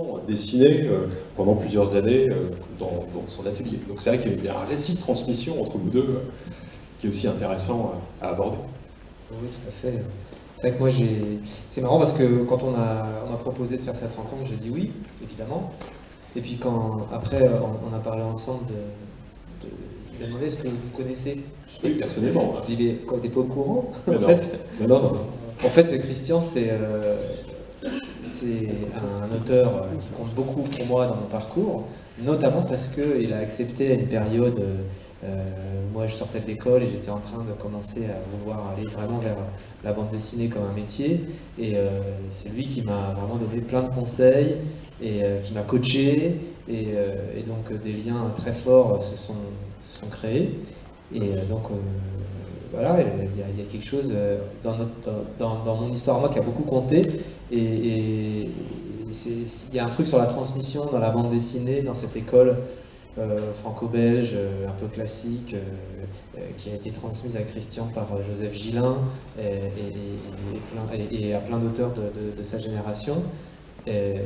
enfant dessiner pendant plusieurs années dans son atelier. Donc c'est vrai qu'il y a un récit de transmission entre vous deux qui est aussi intéressant à aborder. Oui, tout à fait. C'est vrai que moi, c'est marrant parce que quand on m'a proposé de faire cette rencontre, j'ai dit oui, évidemment. Et puis après, on a parlé ensemble il m'a demandé est-ce que vous connaissez. Oui, personnellement. Je dis, mais quand t'es pas au courant, mais en non. fait. Mais non. En fait, Christian, c'est un auteur qui compte beaucoup pour moi dans mon parcours, notamment parce qu'il a accepté à une période, moi je sortais de l'école et j'étais en train de commencer à vouloir aller vraiment vers la bande dessinée comme un métier, et c'est lui qui m'a vraiment donné plein de conseils et qui m'a coaché, et donc des liens très forts se sont créés, et donc voilà, il y a quelque chose dans mon histoire, moi, qui a beaucoup compté, et il y a un truc sur la transmission dans la bande dessinée, dans cette école franco-belge, un peu classique, qui a été transmise à Christian par Joseph Gillin et à plein d'auteurs de sa génération, et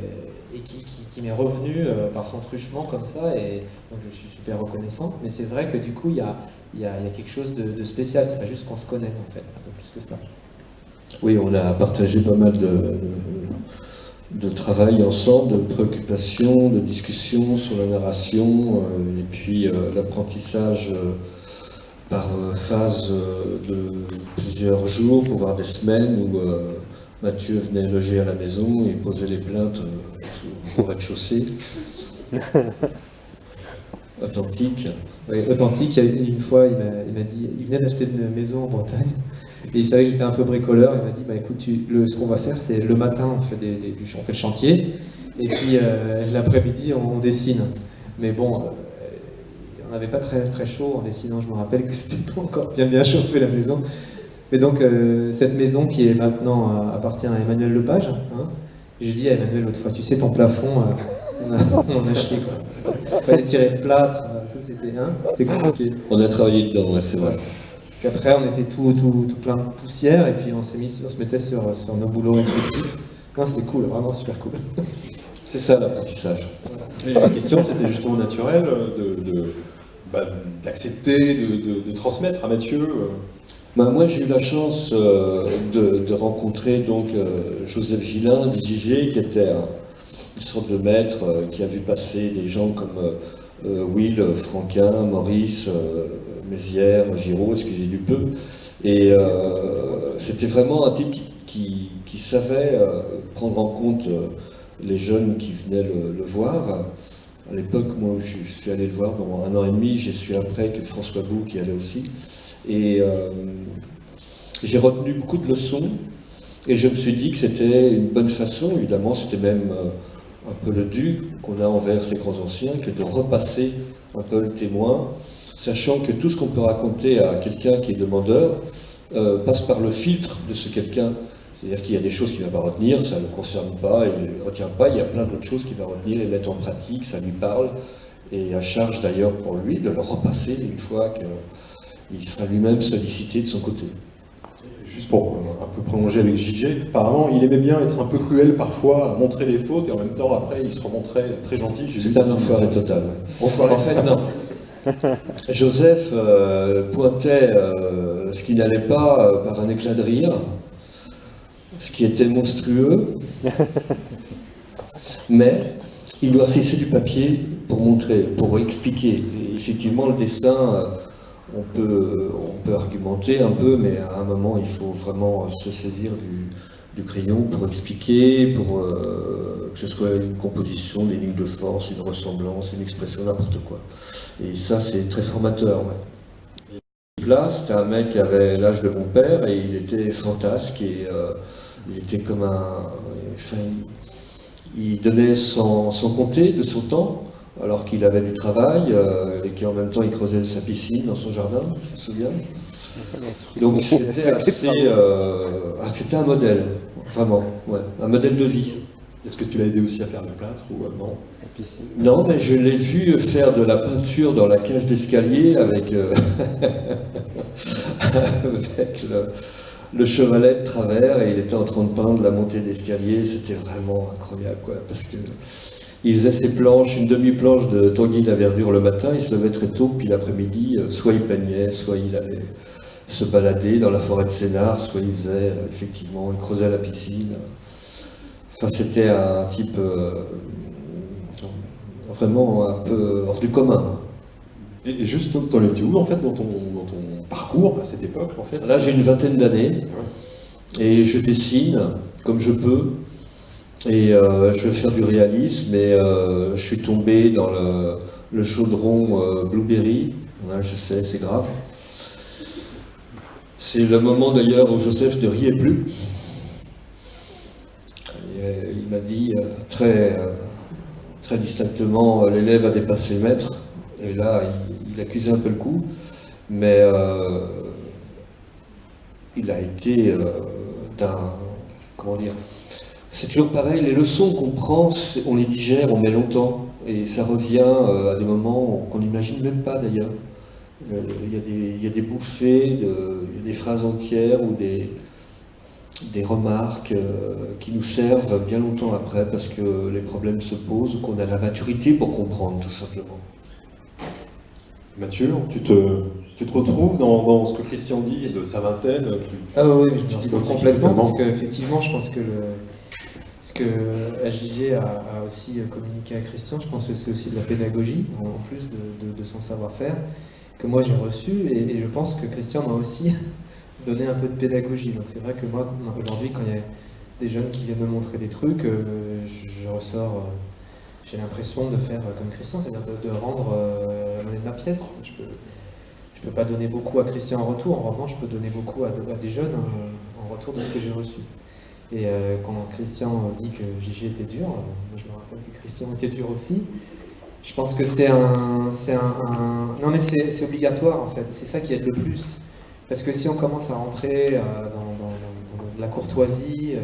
qui m'est revenu par son truchement comme ça, et donc je suis super reconnaissant. Mais c'est vrai que du coup, il y a quelque chose de spécial, c'est pas juste qu'on se connaît en fait, un peu plus que ça. Oui, on a partagé pas mal de travail ensemble, de préoccupations, de discussions sur la narration, et puis l'apprentissage par phase de plusieurs jours, voire des semaines, où Mathieu venait loger à la maison et posait les plaintes au rez-de-chaussée. Authentique. Oui, authentique. Une fois, il m'a dit, il venait d'acheter une maison en Bretagne, et il savait que j'étais un peu bricoleur. Il m'a dit, bah écoute, ce qu'on va faire, c'est le matin, on fait le chantier, et puis l'après-midi, on dessine. Mais bon, on n'avait pas très, très chaud en dessinant. Je me rappelle que c'était pas encore bien chauffé la maison. Mais donc, cette maison qui est maintenant appartient à Emmanuel Lepage, hein, j'ai dit à Emmanuel l'autre fois, tu sais, ton plafond, on a chié, quoi. Il fallait tirer le plâtre, c'était compliqué. On a travaillé dedans, ouais, c'est vrai. Puis après, on était tout plein de poussière, et puis on se mettait sur nos boulots respectifs. Non, c'était cool, vraiment super cool. C'est ça l'apprentissage. Voilà. La question, c'était justement naturel d'accepter, de transmettre à Mathieu. Moi, j'ai eu la chance de rencontrer donc Joseph Gillin, DJG, qui était une sorte de maître qui a vu passer des gens comme Will, Franquin, Maurice, Mézières, Giraud, excusez du peu. Et c'était vraiment un type qui savait prendre en compte les jeunes qui venaient le voir. À l'époque, moi, je suis allé le voir pendant 1 an et demi, j'ai su après que François Bou qui allait aussi. Et j'ai retenu beaucoup de leçons, et je me suis dit que c'était une bonne façon, évidemment, c'était même un peu le dû qu'on a envers ces grands anciens, que de repasser un peu le témoin, sachant que tout ce qu'on peut raconter à quelqu'un qui est demandeur passe par le filtre de ce quelqu'un. C'est-à-dire qu'il y a des choses qu'il ne va pas retenir, ça ne le concerne pas, il ne retient pas, il y a plein d'autres choses qu'il va retenir et mettre en pratique, ça lui parle, et à charge d'ailleurs pour lui de le repasser une fois qu'il sera lui-même sollicité de son côté. Juste pour un peu prolonger avec JG, apparemment il aimait bien être un peu cruel parfois, à montrer des fautes, et en même temps après il se remontrait très gentil. C'est un enfoiré total. Ouais. En fait, non. Joseph pointait ce qui n'allait pas par un éclat de rire, ce qui était monstrueux, mais il doit cesser du papier pour montrer, pour expliquer. Et effectivement, le dessin, on peut argumenter un peu, mais à un moment, il faut vraiment se saisir du crayon pour expliquer, pour que ce soit une composition, des lignes de force, une ressemblance, une expression, n'importe quoi. Et ça, c'est très formateur. Ouais. Là, c'était un mec qui avait l'âge de mon père, et il était fantasque, et il était comme il donnait sans compter de son temps, alors qu'il avait du travail, et qu'en même temps il creusait sa piscine dans son jardin, je me souviens. Donc c'était c'était un modèle, vraiment, ouais, un modèle de vie. Est-ce que tu l'as aidé aussi à faire du plâtre ou non? Non, mais je l'ai vu faire de la peinture dans la cage d'escalier avec le chevalet de travers et il était en train de peindre la montée d'escalier. C'était vraiment incroyable, quoi, parce que il faisait ses planches, une demi-planche de Tanguy de la Verdure le matin, il se levait très tôt, puis l'après-midi, soit il peignait, soit il allait se balader dans la forêt de Sénart, soit il faisait, effectivement, il creusait la piscine. Enfin, c'était un type vraiment un peu hors du commun. Et juste, t'en étais où en fait dans ton parcours à cette époque en fait? Là, j'ai une vingtaine d'années et je dessine comme je peux. Et je vais faire du réalisme, et je suis tombé dans le chaudron Blueberry. Ouais, je sais, c'est grave. C'est le moment d'ailleurs où Joseph ne riait plus. Et, il m'a dit très distinctement, l'élève a dépassé le maître. Et là, il accusait un peu le coup. Mais il a été comment dire, c'est toujours pareil, les leçons qu'on prend, on les digère, on met longtemps, et ça revient à des moments qu'on n'imagine même pas d'ailleurs. Il y a des bouffées, il y a des phrases entières ou des remarques qui nous servent bien longtemps après, parce que les problèmes se posent, ou qu'on a la maturité pour comprendre tout simplement. Mathieu, tu te retrouves dans ce que Christian dit et de sa vingtaine? Ah oui, je me t'identifies retrouve complètement, totalement. parce qu'effectivement, je pense que ce que AJG a aussi communiqué à Christian, je pense que c'est aussi de la pédagogie, en plus de son savoir-faire, que moi j'ai reçu, et je pense que Christian m'a aussi donné un peu de pédagogie. Donc c'est vrai que moi, aujourd'hui, quand il y a des jeunes qui viennent me montrer des trucs, je ressors, j'ai l'impression de faire comme Christian, c'est-à-dire de rendre la monnaie de ma pièce. Je peux pas donner beaucoup à Christian en retour, en revanche, je peux donner beaucoup à des jeunes en retour de ce que j'ai reçu. Et quand Christian dit que JG était dur, moi je me rappelle que Christian était dur aussi. Je pense que c'est non mais c'est obligatoire en fait, c'est ça qui aide le plus. Parce que si on commence à rentrer dans la courtoisie,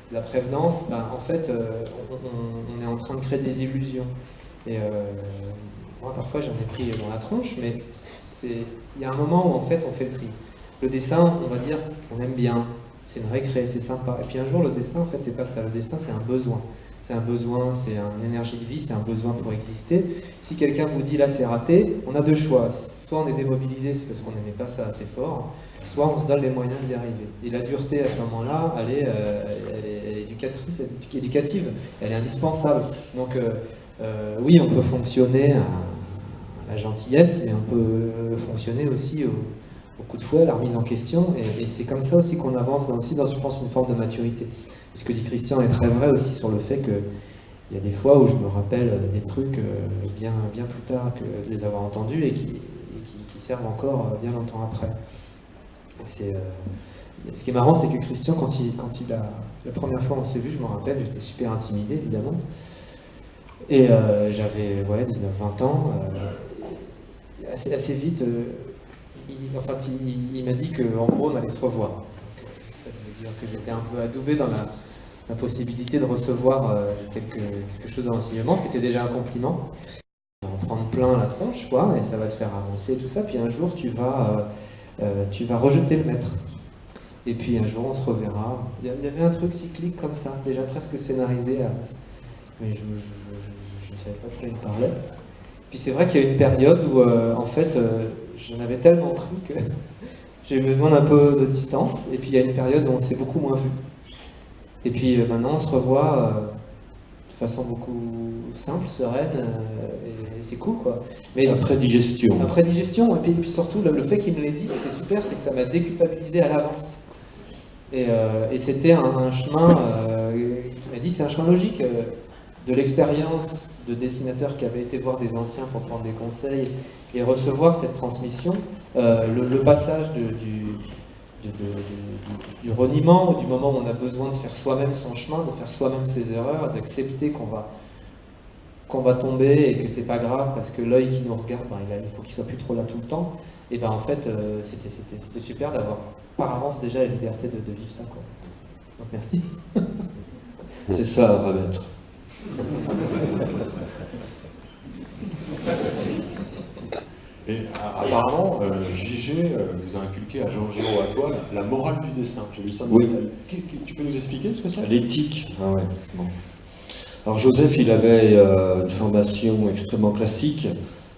de la prévenance, ben, en fait on est en train de créer des illusions. Et moi parfois j'en ai pris dans la tronche, mais il y a un moment où en fait on fait le tri. Le dessin, on va dire, on aime bien, c'est une récré, c'est sympa. Et puis un jour le dessin, en fait c'est pas ça, le dessin c'est un besoin. C'est un besoin, c'est une énergie de vie, c'est un besoin pour exister. Si quelqu'un vous dit là c'est raté, on a deux choix. Soit on est démobilisé, c'est parce qu'on n'aimait pas ça assez fort, soit on se donne les moyens d'y arriver. Et la dureté à ce moment-là, elle est éducatrice, elle est éducative, elle est indispensable. Donc oui, on peut fonctionner à la gentillesse, mais on peut fonctionner aussi au coup de fouet, à la remise en question. Et c'est comme ça aussi qu'on avance aussi dans, je pense, une forme de maturité. Ce que dit Christian est très vrai aussi sur le fait qu'il y a des fois où je me rappelle des trucs bien plus tard que de les avoir entendus et qui servent encore bien longtemps après. Ce qui est marrant, c'est que Christian, quand la première fois on s'est vu, je me rappelle, j'étais super intimidé évidemment. Et j'avais 19-20 ans. Assez vite, il m'a dit qu'en gros on allait se revoir. Donc, ça veut dire que j'étais un peu adoubé dans la possibilité de recevoir quelque chose dans l'enseignement, ce qui était déjà un compliment. En prendre plein la tronche, quoi, et ça va te faire avancer et tout ça. Puis un jour, tu vas rejeter le maître. Et puis un jour, on se reverra. Il y avait un truc cyclique comme ça, déjà presque scénarisé. Mais je ne savais pas de quoi il parlait. Puis c'est vrai qu'il y a une période où, en fait, j'en avais tellement pris que j'ai eu besoin d'un peu de distance. Et puis il y a une période où on s'est beaucoup moins vu. Et puis maintenant, on se revoit de façon beaucoup simple, sereine, et c'est cool, quoi. Mais après digestion. Après digestion, et puis surtout, le fait qu'il me l'ait dit, c'est super, c'est que ça m'a déculpabilisé à l'avance. Et c'était un chemin, il m'a dit, c'est un chemin logique, de l'expérience de dessinateur qui avait été voir des anciens pour prendre des conseils et recevoir cette transmission, le passage du reniement, ou du moment où on a besoin de faire soi-même son chemin, de faire soi-même ses erreurs, d'accepter qu'on va tomber et que c'est pas grave parce que l'œil qui nous regarde, il faut qu'il soit plus trop là tout le temps. Et ben en fait, c'était super d'avoir par avance déjà la liberté de vivre ça, quoi. Donc merci. C'est ça à remettre. Et apparemment, JG vous a inculqué à Jean Giraud, à toi, la morale du dessin. J'ai lu ça dans Oui. Tu peux nous expliquer ce que c'est? L'éthique. Ah ouais. Bon. Alors Joseph, il avait une formation extrêmement classique.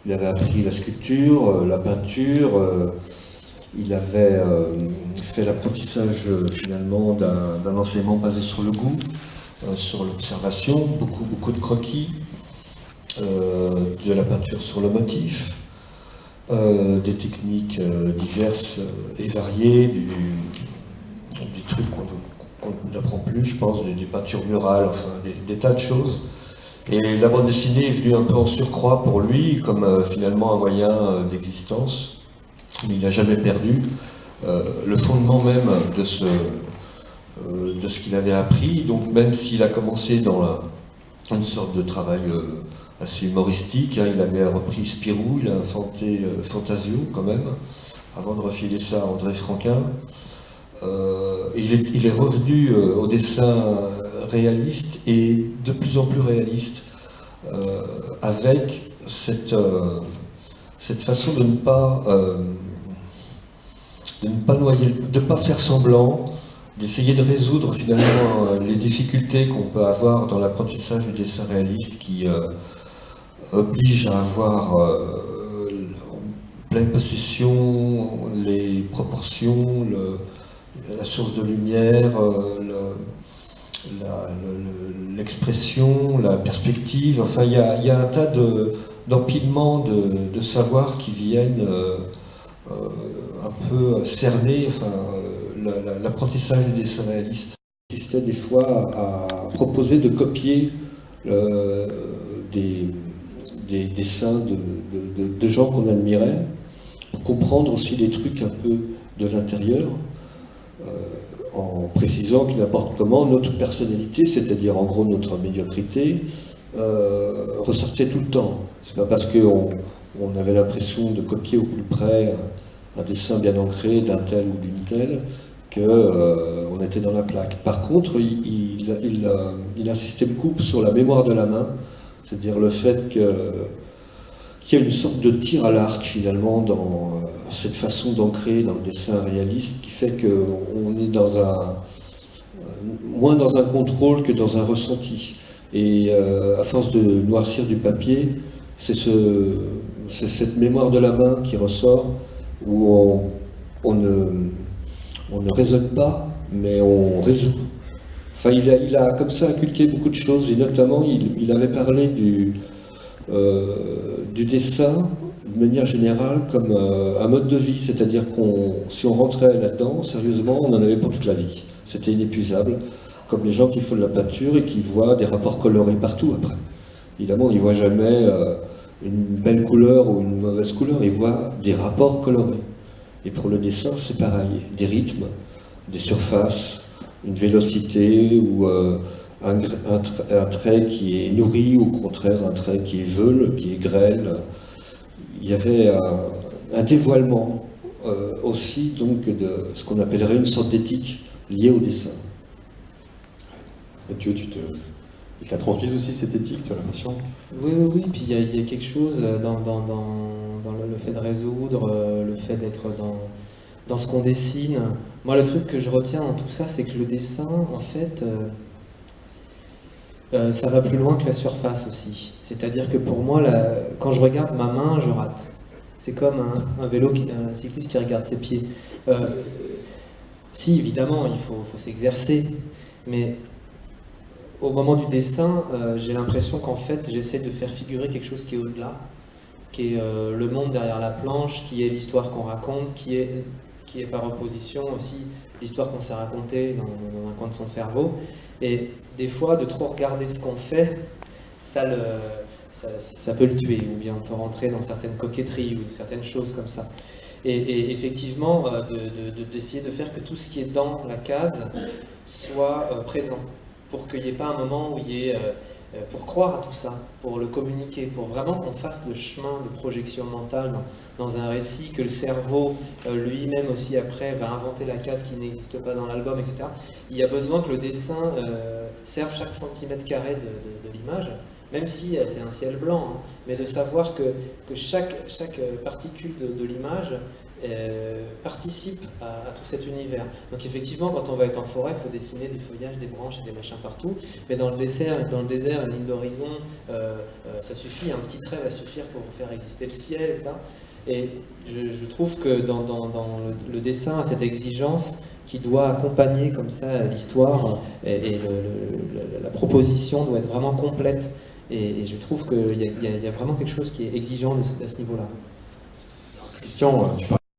Il avait appris la sculpture, la peinture. Il avait fait l'apprentissage finalement d'un enseignement basé sur le goût, sur l'observation, beaucoup de croquis, de la peinture sur le motif. Des techniques diverses et variées, du truc qu'on n'apprend plus, je pense, des peintures murales, enfin des tas de choses. Et la bande dessinée est venue un peu en surcroît pour lui, comme finalement un moyen d'existence, mais il n'a jamais perdu le fondement même de ce qu'il avait appris. Donc même s'il a commencé dans une sorte de travail assez humoristique, hein, il avait repris Spirou, il a inventé Fantasio quand même, avant de refiler ça à André Franquin. Il est revenu au dessin réaliste et de plus en plus réaliste, avec cette façon de ne pas noyer, de ne pas faire semblant, d'essayer de résoudre finalement les difficultés qu'on peut avoir dans l'apprentissage du dessin réaliste qui oblige à avoir en pleine possession les proportions, la source de lumière, l'expression, la perspective. Enfin, il y a un tas d'empilements de savoirs qui viennent un peu cerner l'apprentissage du dessin réaliste. Il existait des fois à proposer de copier des dessins de gens qu'on admirait, pour comprendre aussi des trucs un peu de l'intérieur, en précisant que n'importe comment notre personnalité, c'est-à-dire en gros notre médiocrité, ressortait tout le temps. C'est pas parce qu'on avait l'impression de copier au plus près un dessin bien ancré d'un tel ou d'une telle qu'on était dans la plaque. Par contre, il insistait beaucoup sur la mémoire de la main, c'est-à-dire le fait qu'il y a une sorte de tir à l'arc finalement dans cette façon d'ancrer dans le dessin réaliste qui fait qu'on est moins dans un contrôle que dans un ressenti. Et à force de noircir du papier, c'est cette mémoire de la main qui ressort, où on ne raisonne pas, mais on résout. Enfin, il a comme ça inculqué beaucoup de choses, et notamment il avait parlé du dessin de manière générale comme un mode de vie, c'est-à-dire si on rentrait là-dedans, sérieusement, on en avait pour toute la vie. C'était inépuisable, comme les gens qui font de la peinture et qui voient des rapports colorés partout après. Évidemment, ils ne voient jamais une belle couleur ou une mauvaise couleur, ils voient des rapports colorés. Et pour le dessin, c'est pareil, des rythmes, des surfaces, une vélocité ou un trait qui est nourri, ou au contraire un trait qui est veule, qui est grêle. Il y avait un dévoilement aussi donc de ce qu'on appellerait une sorte d'éthique liée au dessin. Mathieu, il t'a transmis aussi cette éthique, tu as l'impression? Oui, puis il y a quelque chose dans le fait de résoudre, le fait d'être dans ce qu'on dessine. Moi, le truc que je retiens dans tout ça, c'est que le dessin, en fait, ça va plus loin que la surface aussi. C'est-à-dire que pour moi, quand je regarde ma main, je rate. C'est comme un cycliste qui regarde ses pieds. Si, évidemment, il faut s'exercer, mais au moment du dessin, j'ai l'impression qu'en fait, j'essaie de faire figurer quelque chose qui est au-delà, qui est le monde derrière la planche, qui est l'histoire qu'on raconte, qui est par opposition aussi l'histoire qu'on s'est racontée dans un coin de son cerveau. Et des fois, de trop regarder ce qu'on fait, ça peut le tuer, ou bien on peut rentrer dans certaines coquetteries ou certaines choses comme ça. Et effectivement, d'essayer de faire que tout ce qui est dans la case soit présent, pour qu'il n'y ait pas un moment où il y ait, pour croire à tout ça, pour le communiquer, pour vraiment qu'on fasse le chemin de projection mentale dans un récit, que le cerveau lui-même aussi après va inventer la case qui n'existe pas dans l'album, etc. Il y a besoin que le dessin serve chaque centimètre carré de l'image, même si c'est un ciel blanc, hein, mais de savoir que chaque particule de l'image participe à tout cet univers. Donc effectivement, quand on va être en forêt, il faut dessiner des feuillages, des branches et des machins partout, mais dans le désert, une ligne d'horizon, ça suffit, un petit trait va suffire pour faire exister le ciel, etc. Et je trouve que dans le dessin, cette exigence qui doit accompagner comme ça l'histoire et la proposition doit être vraiment complète. Et je trouve qu'il y a vraiment quelque chose qui est exigeant à ce niveau-là. Christian, tu parles